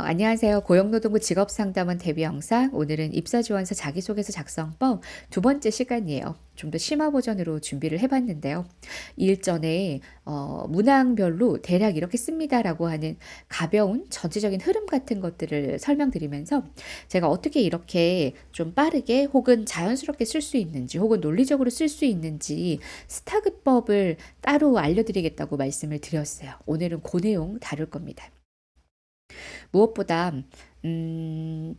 안녕하세요. 고용노동부 직업상담원 데뷔 영상. 오늘은 입사지원서 자기소개서 작성법 두 번째 시간이에요. 좀 더 심화 버전으로 준비를 해봤는데요. 일전에 문항별로 대략 이렇게 씁니다라고 하는 가벼운 전체적인 흐름 같은 것들을 설명드리면서 제가 어떻게 이렇게 좀 빠르게 혹은 자연스럽게 쓸 수 있는지 혹은 논리적으로 쓸 수 있는지 스타그법을 따로 알려드리겠다고 말씀을 드렸어요. 오늘은 그 내용 다룰 겁니다. 무엇보다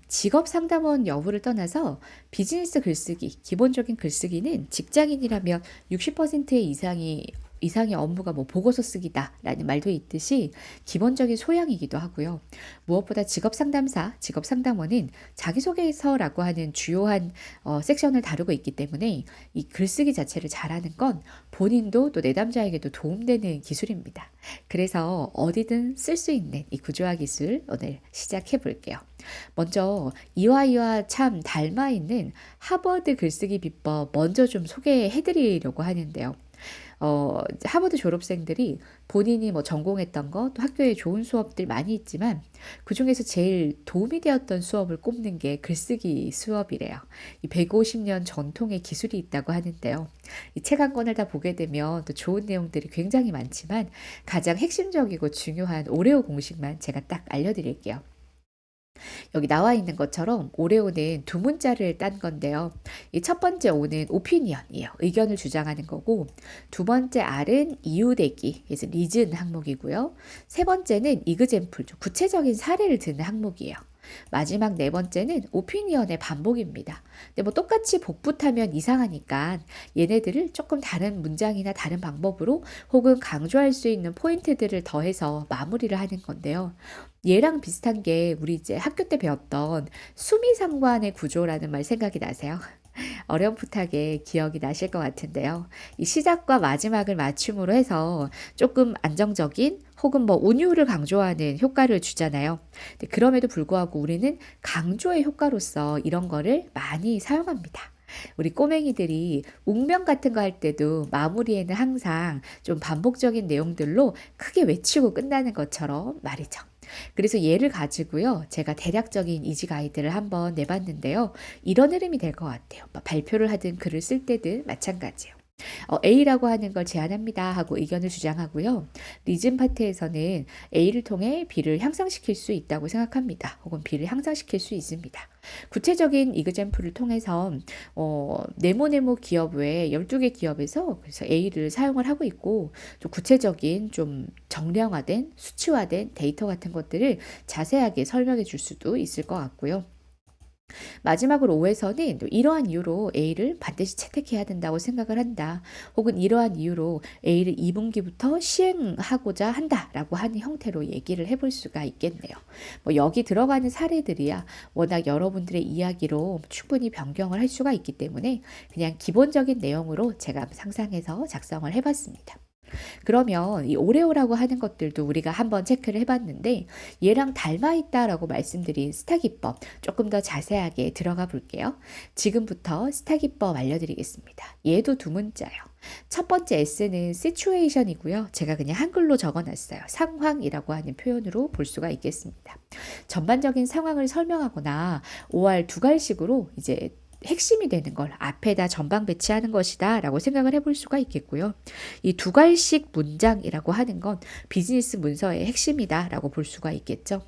직업 상담원 여부를 떠나서 비즈니스 글쓰기, 기본적인 글쓰기는 직장인이라면 60%의 이상의 업무가 뭐 보고서 쓰기다라는 말도 있듯이 기본적인 소양이기도 하고요. 무엇보다 직업 상담사, 직업 상담원은 자기소개서라고 하는 주요한 섹션을 다루고 있기 때문에 이 글쓰기 자체를 잘하는 건 본인도 또 내담자에게도 도움되는 기술입니다. 그래서 어디든 쓸 수 있는 이 구조화 기술 오늘 시작해 볼게요. 먼저 이와 참 닮아 있는 하버드 글쓰기 비법 먼저 좀 소개해 드리려고 하는데요. 하버드 졸업생들이 본인이 뭐 전공했던 거, 또 학교에 좋은 수업들 많이 있지만 그중에서 제일 도움이 되었던 수업을 꼽는 게 글쓰기 수업이래요. 이 150년 전통의 기술이 있다고 하는데요. 이 책 한 권을 다 보게 되면 또 좋은 내용들이 굉장히 많지만 가장 핵심적이고 중요한 오레오 공식만 제가 딱 알려드릴게요. 여기 나와 있는 것처럼 오레오는 두 문자를 딴 건데요. 이 첫 번째 오는 오피니언이에요. 의견을 주장하는 거고, 두 번째 R은 이유대기, 그래서 리즌 항목이고요. 세 번째는 이그젠플, 구체적인 사례를 드는 항목이에요. 마지막 네 번째는 오피니언의 반복입니다. 근데 뭐 똑같이 복붙하면 이상하니까 얘네들을 조금 다른 문장이나 다른 방법으로 혹은 강조할 수 있는 포인트들을 더해서 마무리를 하는 건데요. 얘랑 비슷한 게 우리 이제 학교 때 배웠던 수미상관의 구조라는 말 생각이 나세요? 어렴풋하게 기억이 나실 것 같은데요. 이 시작과 마지막을 맞춤으로 해서 조금 안정적인 혹은 뭐 운율을 강조하는 효과를 주잖아요. 근데 그럼에도 불구하고 우리는 강조의 효과로서 이런 거를 많이 사용합니다. 우리 꼬맹이들이 웅명 같은 거 할 때도 마무리에는 항상 좀 반복적인 내용들로 크게 외치고 끝나는 것처럼 말이죠. 그래서 얘를 가지고요. 제가 대략적인 이지 가이드를 한번 내봤는데요. 이런 흐름이 될 것 같아요. 발표를 하든 글을 쓸 때든 마찬가지예요. A라고 하는 걸 제안합니다 하고 의견을 주장하고요. 리즘 파트에서는 A를 통해 B를 향상시킬 수 있다고 생각합니다. 혹은 B를 향상시킬 수 있습니다. 구체적인 이그젠플을 통해서 네모네모 기업 외에 12개 기업에서 그래서 A를 사용을 하고 있고 또 구체적인 좀 정량화된 수치화된 데이터 같은 것들을 자세하게 설명해 줄 수도 있을 것 같고요. 마지막으로 5에서는 또 이러한 이유로 A를 반드시 채택해야 된다고 생각을 한다. 혹은 이러한 이유로 A를 2분기부터 시행하고자 한다라고 하는 형태로 얘기를 해볼 수가 있겠네요. 뭐 여기 들어가는 사례들이야 워낙 여러분들의 이야기로 충분히 변경을 할 수가 있기 때문에 그냥 기본적인 내용으로 제가 상상해서 작성을 해봤습니다. 그러면 이 오레오라고 하는 것들도 우리가 한번 체크를 해봤는데 얘랑 닮아 있다라고 말씀드린 스타 기법 조금 더 자세하게 들어가 볼게요. 지금부터 스타 기법 알려드리겠습니다. 얘도 두 문자예요. 첫 번째 S는 situation이고요. 제가 그냥 한글로 적어놨어요. 상황이라고 하는 표현으로 볼 수가 있겠습니다. 전반적인 상황을 설명하거나 OR 두 갈식으로 이제 핵심이 되는 걸 앞에다 전방 배치하는 것이다 라고 생각을 해볼 수가 있겠고요. 이 두 갈식 문장이라고 하는 건 비즈니스 문서의 핵심이다 라고 볼 수가 있겠죠.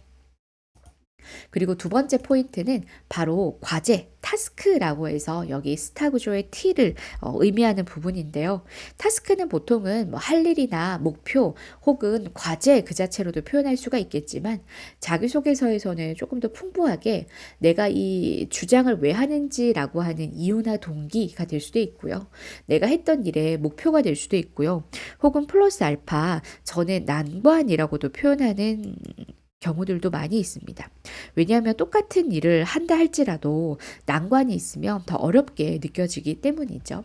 그리고 두 번째 포인트는 바로 과제, 타스크라고 해서 여기 스타 구조의 T를 의미하는 부분인데요. 타스크는 보통은 뭐 할 일이나 목표 혹은 과제 그 자체로도 표현할 수가 있겠지만 자기소개서에서는 조금 더 풍부하게 내가 이 주장을 왜 하는지라고 하는 이유나 동기가 될 수도 있고요. 내가 했던 일의 목표가 될 수도 있고요. 혹은 플러스 알파 전에 난관이라고도 표현하는 경우들도 많이 있습니다. 왜냐하면 똑같은 일을 한다 할지라도 난관이 있으면 더 어렵게 느껴지기 때문이죠.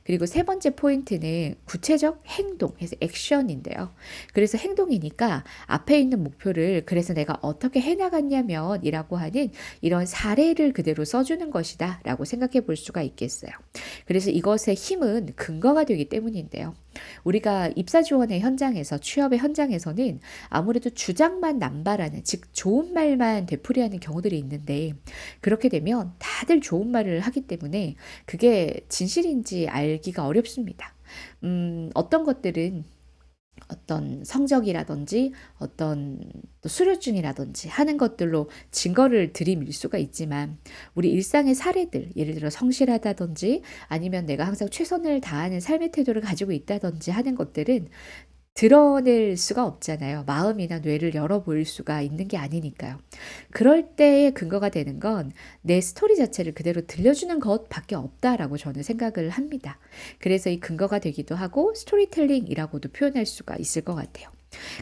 그리고 세 번째 포인트는 구체적 행동, 해서 액션인데요. 그래서 행동이니까 앞에 있는 목표를 그래서 내가 어떻게 해나갔냐면 이라고 하는 이런 사례를 그대로 써주는 것이다 라고 생각해 볼 수가 있겠어요. 그래서 이것의 힘은 근거가 되기 때문인데요. 우리가 입사 지원의 현장에서 취업의 현장에서는 아무래도 주장만 남발하는 즉 좋은 말만 되풀이하는 경우들이 있는데 그렇게 되면 다들 좋은 말을 하기 때문에 그게 진실인지 알기가 어렵습니다. 어떤 것들은 어떤 성적이라든지 어떤 또 수료증이라든지 하는 것들로 증거를 들이밀 수가 있지만 우리 일상의 사례들 예를 들어 성실하다든지 아니면 내가 항상 최선을 다하는 삶의 태도를 가지고 있다든지 하는 것들은 드러낼 수가 없잖아요. 마음이나 뇌를 열어 보일 수가 있는 게 아니니까요. 그럴 때의 근거가 되는 건 내 스토리 자체를 그대로 들려주는 것밖에 없다라고 저는 생각을 합니다. 그래서 이 근거가 되기도 하고 스토리텔링이라고도 표현할 수가 있을 것 같아요.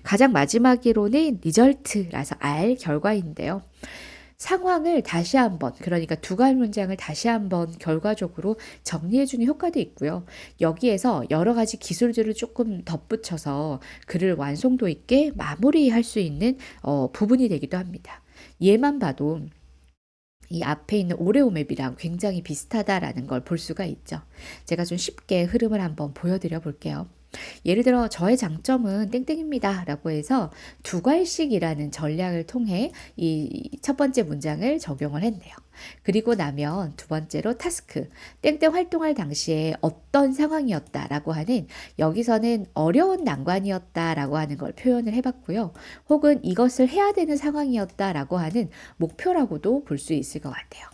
가장 마지막으로는 리절트라서 알 결과인데요. 상황을 다시 한번 그러니까 두 가지 문장을 다시 한번 결과적으로 정리해 주는 효과도 있고요. 여기에서 여러 가지 기술들을 조금 덧붙여서 글을 완성도 있게 마무리할 수 있는 부분이 되기도 합니다. 얘만 봐도 이 앞에 있는 오레오 맵이랑 굉장히 비슷하다라는 걸 볼 수가 있죠. 제가 좀 쉽게 흐름을 한번 보여드려 볼게요. 예를 들어 "저의 장점은 땡땡입니다."라고 해서 두 괄씩이라는 전략을 통해 이 첫 번째 문장을 적용을 했네요. 그리고 나면 두 번째로 타스크, "땡땡 활동할 당시에 어떤 상황이었다."라고 하는 여기서는 "어려운 난관이었다."라고 하는 걸 표현을 해 봤고요. 혹은 "이것을 해야 되는 상황이었다."라고 하는 목표라고도 볼 수 있을 것 같아요.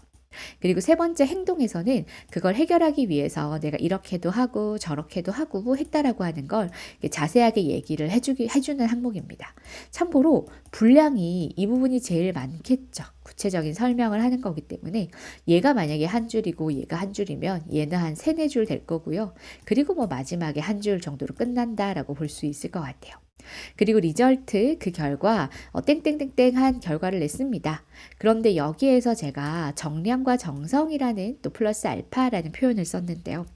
그리고 세 번째 행동에서는 그걸 해결하기 위해서 내가 이렇게도 하고 저렇게도 하고 했다라고 하는 걸 이렇게 자세하게 얘기를 해주는 항목입니다. 참고로 분량이 이 부분이 제일 많겠죠. 구체적인 설명을 하는 거기 때문에 얘가 만약에 한 줄이고 얘가 한 줄이면 얘는 한 세네 줄 될 거고요. 그리고 뭐 마지막에 한 줄 정도로 끝난다라고 볼 수 있을 것 같아요. 그리고 리절트 그 결과 땡땡땡땡한 결과를 냈습니다. 그런데 여기에서 제가 정량과 정성이라는 또 플러스 알파라는 표현을 썼는데요.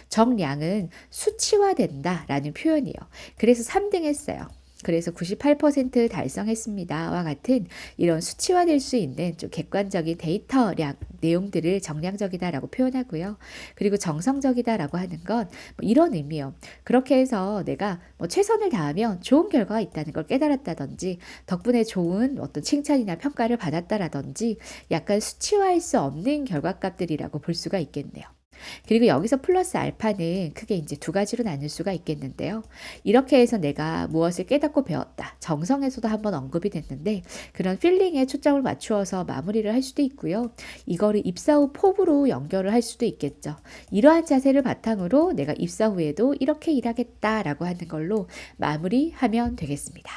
정량은 수치화된다라는 표현이에요. 그래서 3등 했어요. 그래서 98% 달성했습니다와 같은 이런 수치화될 수 있는 좀 객관적인 데이터량 내용들을 정량적이다라고 표현하고요. 그리고 정성적이다라고 하는 건 뭐 이런 의미예요. 그렇게 해서 내가 뭐 최선을 다하면 좋은 결과가 있다는 걸 깨달았다든지 덕분에 좋은 어떤 칭찬이나 평가를 받았다라든지 약간 수치화할 수 없는 결과값들이라고 볼 수가 있겠네요. 그리고 여기서 플러스 알파는 크게 이제 두 가지로 나눌 수가 있겠는데요. 이렇게 해서 내가 무엇을 깨닫고 배웠다. 정성에서도 한번 언급이 됐는데 그런 필링에 초점을 맞추어서 마무리를 할 수도 있고요. 이거를 입사 후 포부로 연결을 할 수도 있겠죠. 이러한 자세를 바탕으로 내가 입사 후에도 이렇게 일하겠다라고 하는 걸로 마무리하면 되겠습니다.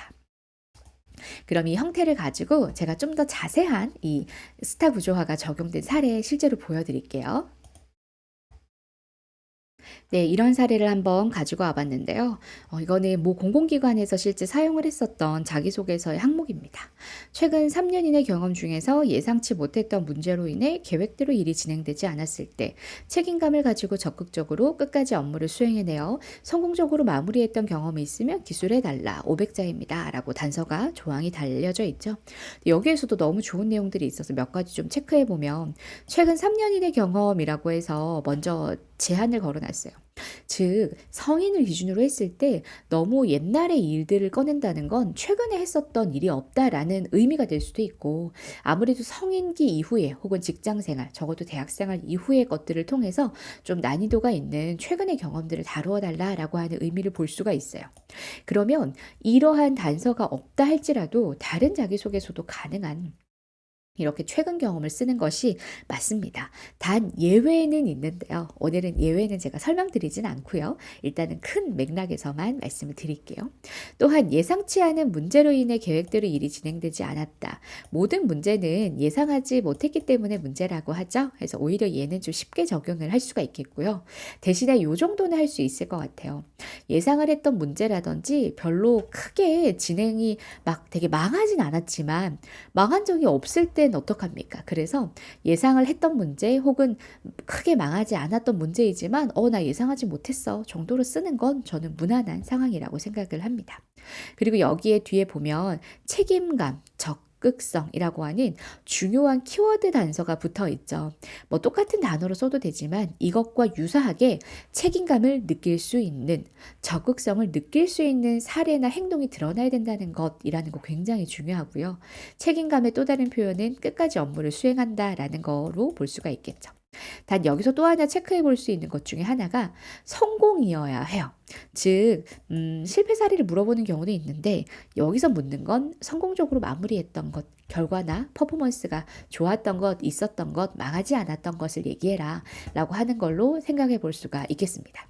그럼 이 형태를 가지고 제가 좀 더 자세한 이 스타 구조화가 적용된 사례 실제로 보여드릴게요. 네, 이런 사례를 한번 가지고 와 봤는데요. 이거는 모 공공기관에서 실제 사용을 했었던 자기소개서의 항목입니다. 최근 3년인의 경험 중에서 예상치 못했던 문제로 인해 계획대로 일이 진행되지 않았을 때 책임감을 가지고 적극적으로 끝까지 업무를 수행해내어 성공적으로 마무리했던 경험이 있으면 기술해달라 500자입니다. 라고 단서가 조항이 달려져 있죠. 여기에서도 너무 좋은 내용들이 있어서 몇 가지 좀 체크해 보면 최근 3년인의 경험이라고 해서 먼저 제한을 걸어놨어요. 즉 성인을 기준으로 했을 때 너무 옛날의 일들을 꺼낸다는 건 최근에 했었던 일이 없다라는 의미가 될 수도 있고 아무래도 성인기 이후에 혹은 직장생활 적어도 대학생활 이후의 것들을 통해서 좀 난이도가 있는 최근의 경험들을 다루어 달라라고 하는 의미를 볼 수가 있어요. 그러면 이러한 단서가 없다 할지라도 다른 자기소개서도 가능한 이렇게 최근 경험을 쓰는 것이 맞습니다. 단 예외는 있는데요. 오늘은 예외는 제가 설명드리진 않고요. 일단은 큰 맥락에서만 말씀을 드릴게요. 또한 예상치 않은 문제로 인해 계획대로 일이 진행되지 않았다. 모든 문제는 예상하지 못했기 때문에 문제라고 하죠. 그래서 오히려 얘는 좀 쉽게 적용을 할 수가 있겠고요. 대신에 요 정도는 할 수 있을 것 같아요. 예상을 했던 문제라든지 별로 크게 진행이 막 되게 망하진 않았지만 망한 적이 없을 땐 어떡합니까? 그래서 예상을 했던 문제 혹은 크게 망하지 않았던 문제이지만 나 예상하지 못했어 정도로 쓰는 건 저는 무난한 상황이라고 생각을 합니다. 그리고 여기에 뒤에 보면 책임감, 적극성이라고 하는 중요한 키워드 단서가 붙어 있죠. 뭐 똑같은 단어로 써도 되지만 이것과 유사하게 책임감을 느낄 수 있는, 적극성을 느낄 수 있는 사례나 행동이 드러나야 된다는 것이라는 거 굉장히 중요하고요. 책임감의 또 다른 표현은 끝까지 업무를 수행한다라는 거로 볼 수가 있겠죠. 단 여기서 또 하나 체크해 볼 수 있는 것 중에 하나가 성공이어야 해요. 즉, 실패 사례를 물어보는 경우도 있는데 여기서 묻는 건 성공적으로 마무리했던 것, 결과나 퍼포먼스가 좋았던 것, 있었던 것, 망하지 않았던 것을 얘기해라 라고 하는 걸로 생각해 볼 수가 있겠습니다.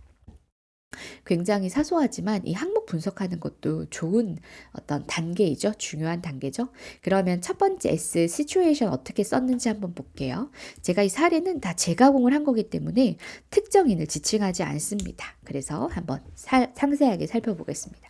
굉장히 사소하지만 이 항목 분석하는 것도 좋은 어떤 단계이죠. 중요한 단계죠. 그러면 첫 번째 S, situation 어떻게 썼는지 한번 볼게요. 제가 이 사례는 다 재가공을 한 거기 때문에 특정인을 지칭하지 않습니다. 그래서 한번 상세하게 살펴보겠습니다.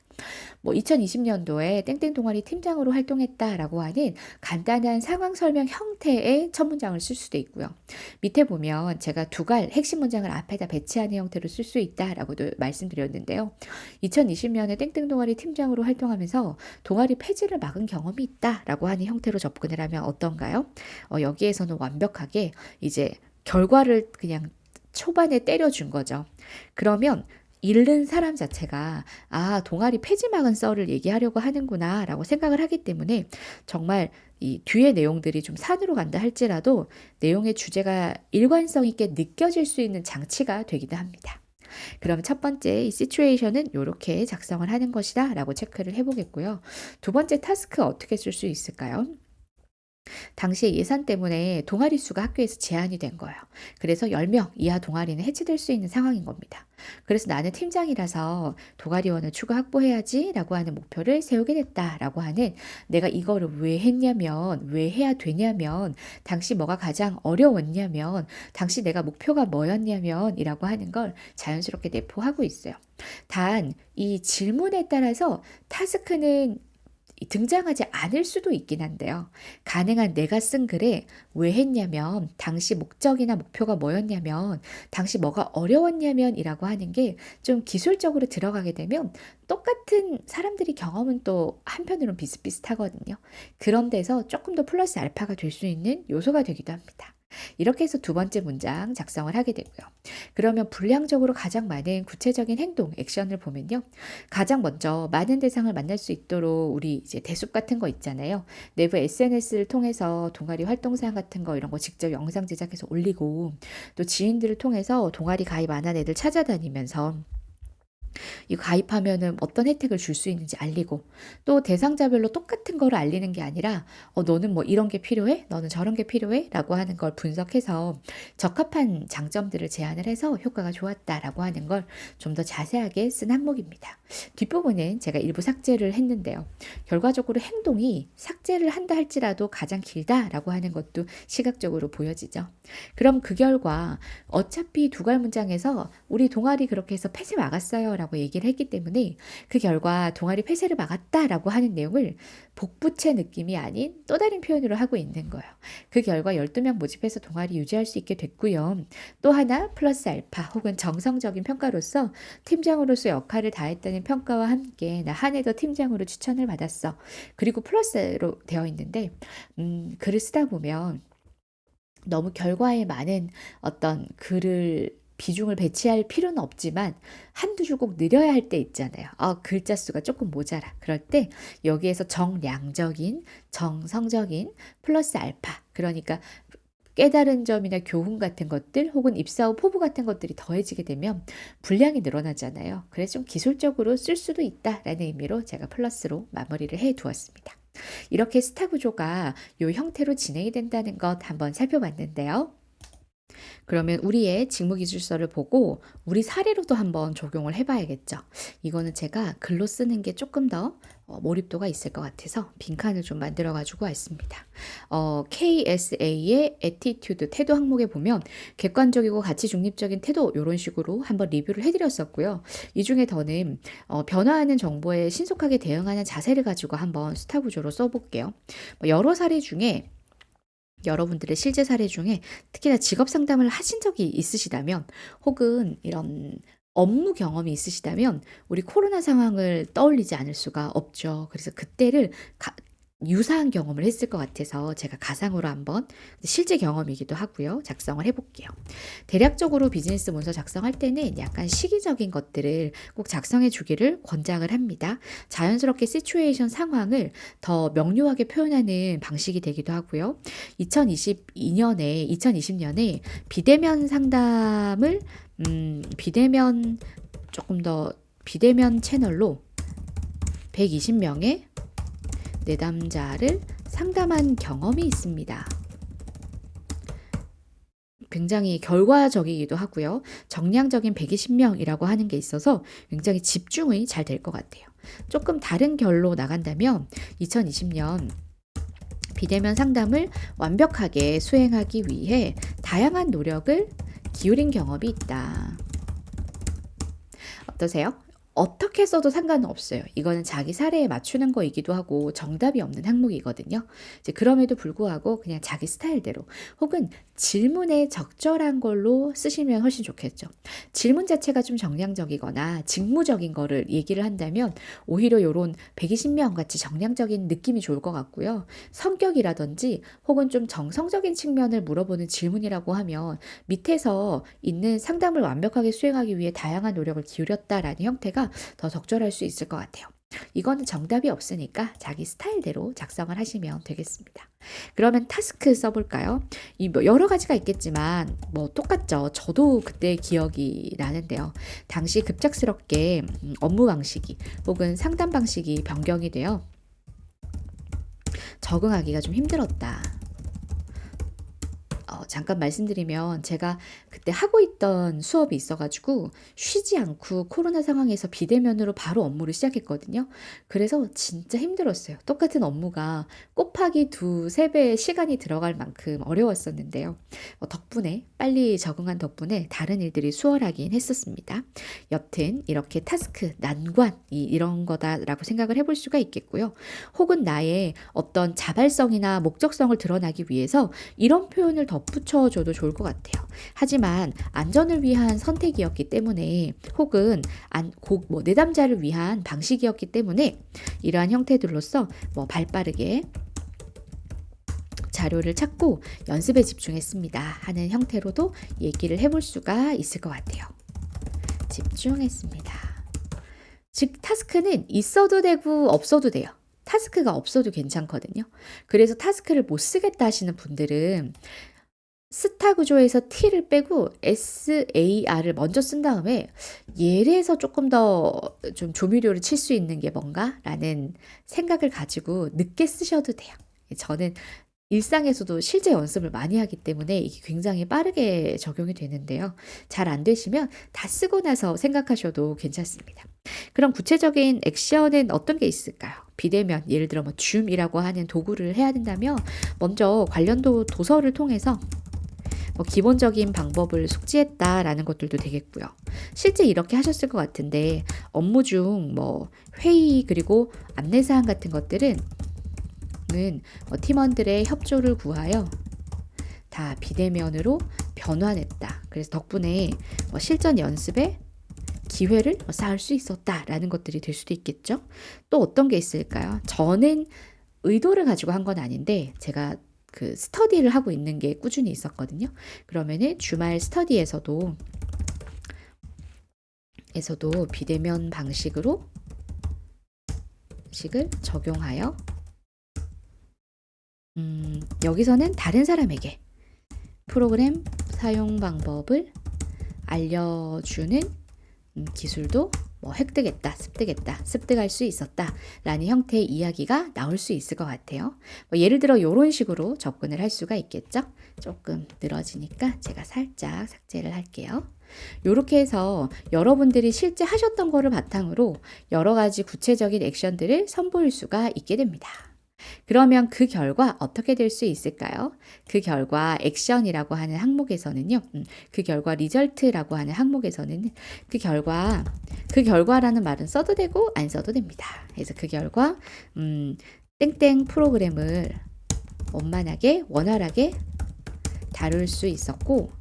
뭐 2020년도에 땡땡 동아리 팀장으로 활동했다라고 하는 간단한 상황 설명 형태의 첫 문장을 쓸 수도 있고요. 밑에 보면 제가 두 갈 핵심 문장을 앞에다 배치하는 형태로 쓸 수 있다라고도 말씀드렸는데요. 2020년에 땡땡 동아리 팀장으로 활동하면서 동아리 폐지를 막은 경험이 있다라고 하는 형태로 접근을 하면 어떤가요? 여기에서는 완벽하게 이제 결과를 그냥 초반에 때려준 거죠. 그러면 읽는 사람 자체가 동아리 폐지막은 썰을 얘기하려고 하는구나 라고 생각을 하기 때문에 정말 이 뒤의 내용들이 좀 산으로 간다 할지라도 내용의 주제가 일관성 있게 느껴질 수 있는 장치가 되기도 합니다. 그럼 첫 번째 이 시츄에이션은 이렇게 작성을 하는 것이다 라고 체크를 해보겠고요. 두 번째 타스크 어떻게 쓸 수 있을까요? 당시에 예산 때문에 동아리 수가 학교에서 제한이 된 거예요. 그래서 10명 이하 동아리는 해체될 수 있는 상황인 겁니다. 그래서 나는 팀장이라서 동아리원을 추가 확보해야지 라고 하는 목표를 세우게 됐다라고 하는, 내가 이거를 왜 했냐면, 왜 해야 되냐면, 당시 뭐가 가장 어려웠냐면, 당시 내가 목표가 뭐였냐면 이라고 하는 걸 자연스럽게 내포하고 있어요. 단 이 질문에 따라서 타스크는 등장하지 않을 수도 있긴 한데요. 가능한 내가 쓴 글에 왜 했냐면, 당시 목적이나 목표가 뭐였냐면, 당시 뭐가 어려웠냐면 이라고 하는 게 좀 기술적으로 들어가게 되면 똑같은 사람들이 경험은 또 한편으로는 비슷비슷하거든요. 그런 데서 조금 더 플러스 알파가 될 수 있는 요소가 되기도 합니다. 이렇게 해서 두 번째 문장 작성을 하게 되고요. 그러면 분량적으로 가장 많은 구체적인 행동, 액션을 보면요. 가장 먼저 많은 대상을 만날 수 있도록 우리 이제 대숲 같은 거 있잖아요. 내부 SNS를 통해서 동아리 활동사항 같은 거 이런 거 직접 영상 제작해서 올리고, 또 지인들을 통해서 동아리 가입 안 한 애들 찾아다니면서 이 가입하면은 어떤 혜택을 줄 수 있는지 알리고, 또 대상자별로 똑같은 거를 알리는 게 아니라 너는 뭐 이런 게 필요해? 너는 저런 게 필요해? 라고 하는 걸 분석해서 적합한 장점들을 제안을 해서 효과가 좋았다라고 하는 걸 좀 더 자세하게 쓴 항목입니다. 뒷부분은 제가 일부 삭제를 했는데요. 결과적으로 행동이 삭제를 한다 할지라도 가장 길다라고 하는 것도 시각적으로 보여지죠. 그럼 그 결과 어차피 두갈 문장에서 우리 동아리 그렇게 해서 폐쇄 막았어요 라고 얘기를 했기 때문에 그 결과 동아리 폐쇄를 막았다라고 하는 내용을 복붙의 느낌이 아닌 또 다른 표현으로 하고 있는 거예요. 그 결과 12명 모집해서 동아리 유지할 수 있게 됐고요. 또 하나 플러스 알파 혹은 정성적인 평가로서 팀장으로서 역할을 다했다는 평가와 함께 나 한 해 더 팀장으로 추천을 받았어. 그리고 플러스로 되어 있는데 글을 쓰다 보면 너무 결과에 많은 어떤 글을 비중을 배치할 필요는 없지만 한두 줄 꼭 늘려야 할 때 있잖아요. 글자 수가 조금 모자라. 그럴 때 여기에서 정량적인, 정성적인 플러스 알파, 그러니까 깨달은 점이나 교훈 같은 것들 혹은 입사 후 포부 같은 것들이 더해지게 되면 분량이 늘어나잖아요. 그래서 좀 기술적으로 쓸 수도 있다라는 의미로 제가 플러스로 마무리를 해 두었습니다. 이렇게 스타 구조가 이 형태로 진행이 된다는 것 한번 살펴봤는데요. 그러면 우리의 직무기술서를 보고 우리 사례로도 한번 적용을 해봐야겠죠. 이거는 제가 글로 쓰는 게 조금 더 몰입도가 있을 것 같아서 빈칸을 좀 만들어 가지고 왔습니다. KSA의 애티튜드, 태도 항목에 보면 객관적이고 가치 중립적인 태도 이런 식으로 한번 리뷰를 해드렸었고요. 이 중에 더는 변화하는 정보에 신속하게 대응하는 자세를 가지고 한번 스타 구조로 써볼게요. 여러 사례 중에 여러분들의 실제 사례 중에 특히나 직업 상담을 하신 적이 있으시다면 혹은 이런 업무 경험이 있으시다면 우리 코로나 상황을 떠올리지 않을 수가 없죠. 그래서 그때를 유사한 경험을 했을 것 같아서 제가 가상으로 한번 실제 경험이기도 하고요. 작성을 해볼게요. 대략적으로 비즈니스 문서 작성할 때는 약간 시기적인 것들을 꼭 작성해 주기를 권장을 합니다. 자연스럽게 시츄에이션 상황을 더 명료하게 표현하는 방식이 되기도 하고요. 2020년에 비대면 상담을 비대면 조금 더 비대면 채널로 120명의 내담자를 상담한 경험이 있습니다. 굉장히 결과적이기도 하고요. 정량적인 120명이라고 하는 게 있어서 굉장히 집중이 잘 될 것 같아요. 조금 다른 결로 나간다면 2020년 비대면 상담을 완벽하게 수행하기 위해 다양한 노력을 기울인 경험이 있다. 어떠세요? 어떻게 써도 상관은 없어요. 이거는 자기 사례에 맞추는 거이기도 하고 정답이 없는 항목이거든요. 이제 그럼에도 불구하고 그냥 자기 스타일대로 혹은 질문에 적절한 걸로 쓰시면 훨씬 좋겠죠. 질문 자체가 좀 정량적이거나 직무적인 거를 얘기를 한다면 오히려 이런 120명 같이 정량적인 느낌이 좋을 것 같고요. 성격이라든지 혹은 좀 정성적인 측면을 물어보는 질문이라고 하면 밑에서 있는 상담을 완벽하게 수행하기 위해 다양한 노력을 기울였다라는 형태가 더 적절할 수 있을 것 같아요. 이거는 정답이 없으니까 자기 스타일대로 작성을 하시면 되겠습니다. 그러면 타스크 써볼까요? 뭐 여러 가지가 있겠지만 뭐 똑같죠. 저도 그때 기억이 나는데요. 당시 급작스럽게 업무 방식이 혹은 상담 방식이 변경이 되어 적응하기가 좀 힘들었다. 잠깐 말씀드리면 제가 그때 하고 있던 수업이 있어가지고 쉬지 않고 코로나 상황에서 비대면으로 바로 업무를 시작했거든요. 그래서 진짜 힘들었어요. 똑같은 업무가 곱하기 2, 3배의 시간이 들어갈 만큼 어려웠었는데요. 덕분에 빨리 적응한 덕분에 다른 일들이 수월하긴 했었습니다. 여튼 이렇게 타스크, 난관 이런 거다라고 생각을 해볼 수가 있겠고요. 혹은 나의 어떤 자발성이나 목적성을 드러나기 위해서 이런 표현을 덧붙여줘도 좋을 것 같아요. 하지만 안전을 위한 선택이었기 때문에 혹은 내담자를 위한 방식이었기 때문에 이러한 형태들로서 발빠르게 자료를 찾고 연습에 집중했습니다 하는 형태로도 얘기를 해볼 수가 있을 것 같아요. 집중했습니다. 즉 타스크는 있어도 되고 없어도 돼요. 타스크가 없어도 괜찮거든요. 그래서 타스크를 못 쓰겠다 하시는 분들은 스타 구조에서 T를 빼고 SAR을 먼저 쓴 다음에 예래에서 조금 더 좀 조미료를 칠 수 있는 게 뭔가? 라는 생각을 가지고 늦게 쓰셔도 돼요. 저는 일상에서도 실제 연습을 많이 하기 때문에 이게 굉장히 빠르게 적용이 되는데요. 잘 안 되시면 다 쓰고 나서 생각하셔도 괜찮습니다. 그럼 구체적인 액션은 어떤 게 있을까요? 비대면, 예를 들어 줌이라고 하는 도구를 해야 된다면 먼저 관련 도서를 통해서 기본적인 방법을 숙지했다라는 것들도 되겠고요. 실제 이렇게 하셨을 것 같은데 업무 중 회의 그리고 안내사항 같은 것들은 팀원들의 협조를 구하여 다 비대면으로 변환했다. 그래서 덕분에 실전 연습에 기회를 쌓을 수 있었다라는 것들이 될 수도 있겠죠. 또 어떤 게 있을까요? 저는 의도를 가지고 한 건 아닌데 제가 그 스터디를 하고 있는 게 꾸준히 있었거든요. 그러면은 주말 스터디에서도 비대면 방식을 적용하여 여기서는 다른 사람에게 프로그램 사용 방법을 알려주는 기술도 습득할 수 있었다 라는 형태의 이야기가 나올 수 있을 것 같아요. 예를 들어 이런 식으로 접근을 할 수가 있겠죠. 조금 늘어지니까 제가 살짝 삭제를 할게요. 이렇게 해서 여러분들이 실제 하셨던 거를 바탕으로 여러 가지 구체적인 액션들을 선보일 수가 있게 됩니다. 그러면 그 결과 어떻게 될 수 있을까요? 그 결과 액션이라고 하는 항목에서는요. 그 결과 리절트라고 하는 항목에서는 그 결과라는 말은 써도 되고 안 써도 됩니다. 그래서 그 결과 땡땡 프로그램을 원활하게 다룰 수 있었고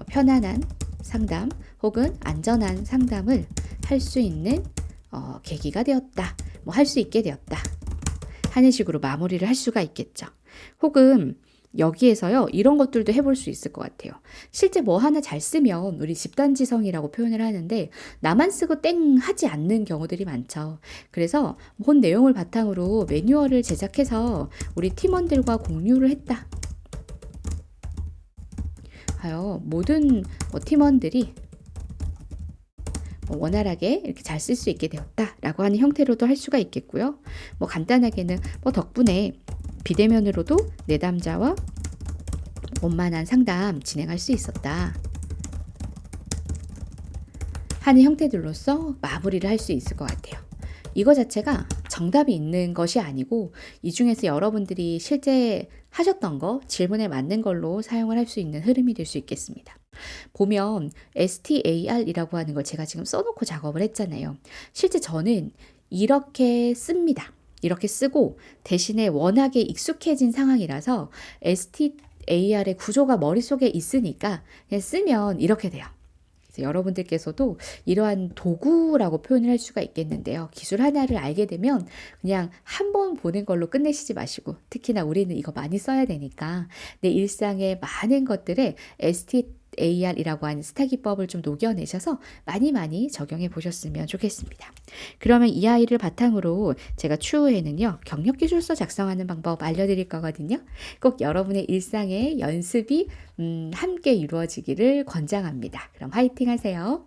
편안한 상담 혹은 안전한 상담을 할 수 있는 계기가 되었다. 할 수 있게 되었다. 하는 식으로 마무리를 할 수가 있겠죠. 혹은 여기에서요, 이런 것들도 해볼 수 있을 것 같아요. 실제 뭐 하나 잘 쓰면 우리 집단지성이라고 표현을 하는데 나만 쓰고 땡 하지 않는 경우들이 많죠. 그래서 본 내용을 바탕으로 매뉴얼을 제작해서 우리 팀원들과 공유를 했다 하여 모든 팀원들이 원활하게 이렇게 잘 쓸 수 있게 되었다라고 하는 형태로도 할 수가 있겠고요. 간단하게는 덕분에 비대면으로도 내담자와 원만한 상담 진행할 수 있었다 하는 형태들로서 마무리를 할 수 있을 것 같아요. 이거 자체가 정답이 있는 것이 아니고 이 중에서 여러분들이 실제 하셨던 거, 질문에 맞는 걸로 사용을 할 수 있는 흐름이 될 수 있겠습니다. 보면 STAR이라고 하는 걸 제가 지금 써놓고 작업을 했잖아요. 실제 저는 이렇게 씁니다. 이렇게 쓰고 대신에 워낙에 익숙해진 상황이라서 STAR의 구조가 머릿속에 있으니까 그냥 쓰면 이렇게 돼요. 그래서 여러분들께서도 이러한 도구라고 표현을 할 수가 있겠는데요. 기술 하나를 알게 되면 그냥 한 번 보는 걸로 끝내시지 마시고, 특히나 우리는 이거 많이 써야 되니까 내 일상의 많은 것들에 STAR이라고 하는 스타기법을 좀 녹여내셔서 많이 적용해 보셨으면 좋겠습니다. 그러면 이 아이를 바탕으로 제가 추후에는요, 경력기술서 작성하는 방법 알려드릴 거거든요. 꼭 여러분의 일상의 연습이 함께 이루어지기를 권장합니다. 그럼 화이팅 하세요.